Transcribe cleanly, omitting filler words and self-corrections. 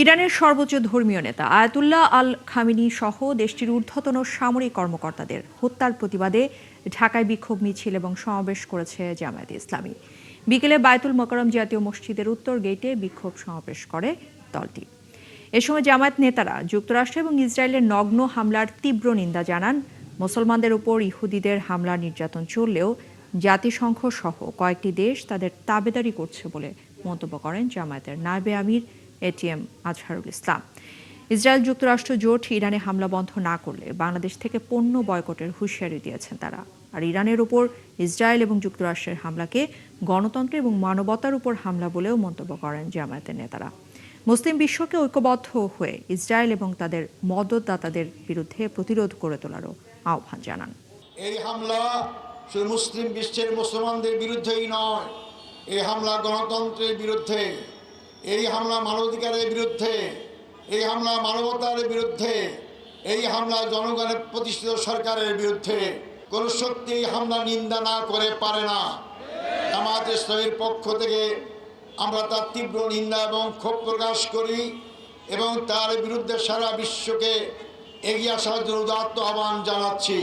ইরানের সর্বোচ্চ ধর্মীয় নেতা আয়াতুল্লাহ আল খামেনি সহ দেশটির ঊর্ধ্বতন সামরিক কর্মকর্তাদের হত্যার প্রতিবাদে ঢাকায় বিক্ষোভ মিছিল এবং সমাবেশ করেছে জামায়াতে ইসলামী। বিকেলে বায়তুল মোকাররম জাতীয় মসজিদের উত্তর গেটে বিক্ষোভ সমাবেশ করে দলটি। এ সময় জামায়াত নেতারা যুক্তরাষ্ট্র এবং ইসরায়েলের নগ্ন হামলার তীব্র নিন্দা জানান। মুসলমানদের উপর ইহুদিদের হামলা নির্যাতন চললেও জাতিসংঘ সহ কয়েকটি দেশ তাদের তাবেদারি করছে বলে মন্তব্য করেন জামায়াতের নায়েবে আমির এটিএম আজহারুল ইসলাম। ইসরায়েল যুক্তরাষ্ট্র জোট ইরানে হামলা বন্ধ না করলে বাংলাদেশ থেকে পণ্য বয়কটের হুঁশিয়ারি দিয়েছেন তারা। আর ইরানের উপর ইসরায়েল এবং যুক্তরাষ্ট্রের হামলাকে গণতন্ত্র এবং মানবতার উপর হামলা বলেও মন্তব্য করেন জামায়াতের নেতারা। মুসলিম বিশ্বকে ঐক্যবদ্ধ হয়ে ইসরায়েল এবং তাদের মদতদাতাদের বিরুদ্ধে প্রতিরোধ করে তোলারও আহ্বান জানান। এই হামলা শুধু মুসলিম বিশ্বের মুসলমানদের বিরুদ্ধেই নয়, এই হামলা গণতন্ত্রের বিরুদ্ধে, এই হামলা মানবাধিকারের বিরুদ্ধে, এই হামলা মানবতার বিরুদ্ধে, এই হামলা জনগণের প্রতিষ্ঠিত সরকারের বিরুদ্ধে। কোন শক্তি এই হামলা নিন্দা না করে পারে না। জামায়াতে ইসলামীর পক্ষ থেকে আমরা তার তীব্র নিন্দা এবং ক্ষোভ প্রকাশ করি এবং তার বিরুদ্ধে সারা বিশ্বকে এগিয়ে আসার জন্য উদাত্ত আহ্বান জানাচ্ছি।